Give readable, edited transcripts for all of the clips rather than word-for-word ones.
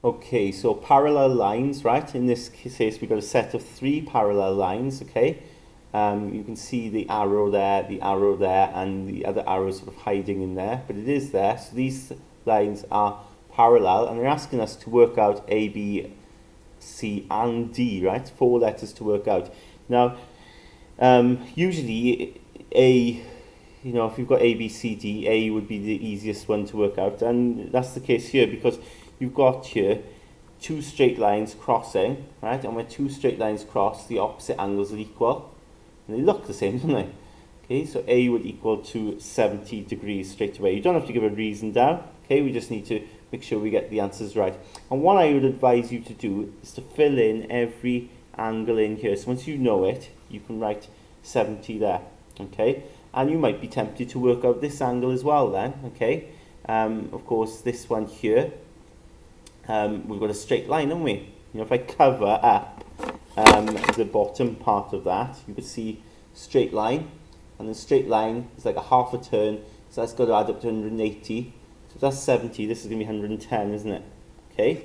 Okay, so parallel lines, right? In this case, we've got a set of 3 parallel lines, okay? You can see the arrow there, and the other arrow sort of hiding in there, but it is there. So these lines are parallel, and they're asking us to work out A, B, C, and D, right? 4 letters to work out. Now, usually if you've got A, B, C, D, A would be the easiest one to work out, and that's the case here because you've got here 2 straight lines crossing, right? And when 2 straight lines cross, the opposite angles are equal, and they look the same, don't they? Okay, so A would equal to 70 degrees straight away. You don't have to give a reason down, okay? We just need to make sure we get the answers right. And what I would advise you to do is to fill in every angle in here. So once you know it, you can write 70 there, okay? And you might be tempted to work out this angle as well then, okay? Of course, this one here, we've got a straight line, haven't we? If I cover up the bottom part of that, you can see straight line, and the straight line is like a half a turn, so that's got to add up to 180. So if that's 70, this is going to be 110, isn't it? Okay?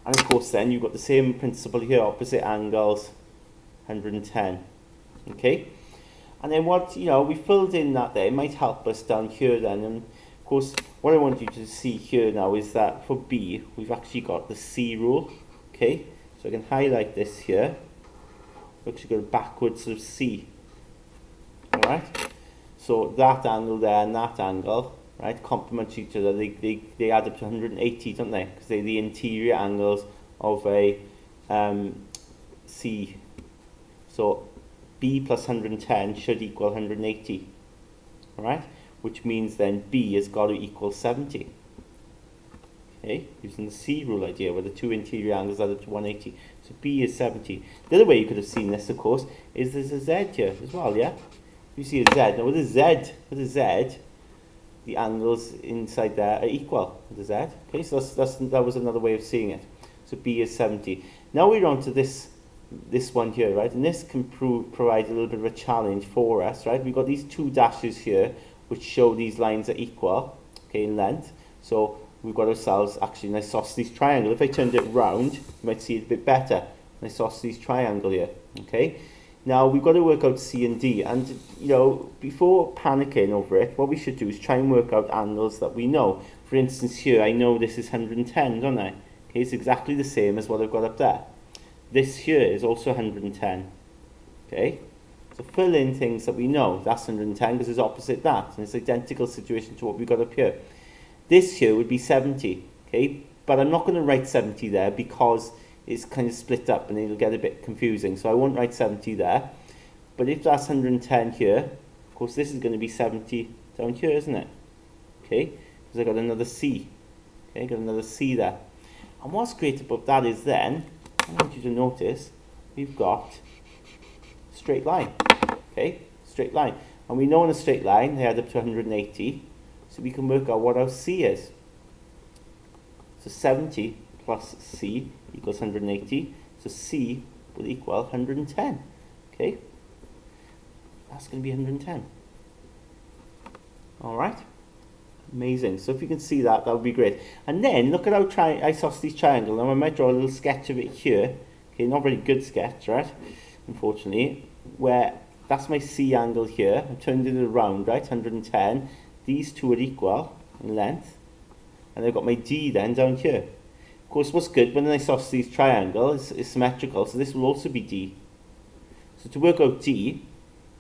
And of course then, you've got the same principle here, opposite angles, 110. Okay? And then we filled in that there, it might help us down here then. And of course, what I want you to see here now is that for B, we've actually got the C rule. Okay? So I can highlight this here. We're actually going backwards of C. Alright? So that angle there and that angle, right, complement each other. They add up to 180, don't they? Because they're the interior angles of a C. So B plus 110 should equal 180. Alright? Which means then B has got to equal 70. Okay, using the C rule idea where the 2 interior angles add up to 180. So B is 70. The other way you could have seen this, of course, is there's a Z here as well, yeah? You see a Z. Now with a Z, the angles inside there are equal with the Z. Okay, so that was another way of seeing it. So B is 70. Now we're on to this one here, right? And this can provide a little bit of a challenge for us, right? We've got these 2 dashes here which show these lines are equal, okay, in length. So we've got ourselves actually an isosceles triangle. If I turned it round, you might see it a bit better. An isosceles triangle here, okay? Now we've got to work out C and D, and before panicking over it, what we should do is try and work out angles that we know. For instance here, I know this is 110, don't I? Okay, it's exactly the same as what I've got up there. This here is also 110, okay? So fill in things that we know. That's 110 because it's opposite that, and it's identical situation to what we've got up here. This here would be 70, okay? But I'm not going to write 70 there because it's kind of split up and it'll get a bit confusing. So I won't write 70 there. But if that's 110 here, of course this is going to be 70 down here, isn't it? Okay? Because I got another C. Okay, got another C there. And what's great about that is then, I want you to notice, we've got a straight line. Okay? Straight line. And we know in a straight line they add up to 180. So we can work out what our C is. So 70 plus C equals 180. So C will equal 110. Okay? That's going to be 110. Alright? Amazing. So if you can see that, that would be great. And then look at our isosceles triangle. Now I might draw a little sketch of it here. Okay, not very good sketch, right? Unfortunately. Where that's my C angle here. I've turned it around, right? 110. These 2 are equal in length. And I've got my D then down here. Of course, what's good, when an isosceles triangle is symmetrical, so this will also be D. So to work out D,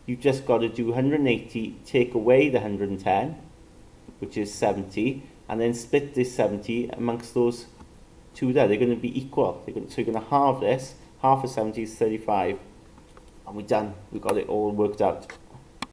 you've just got to do 180, take away the 110, which is 70, and then split this 70 amongst those 2 there. They're going to be equal. So you're going to halve this. Half of 70 is 35. And we're done. We've got it all worked out.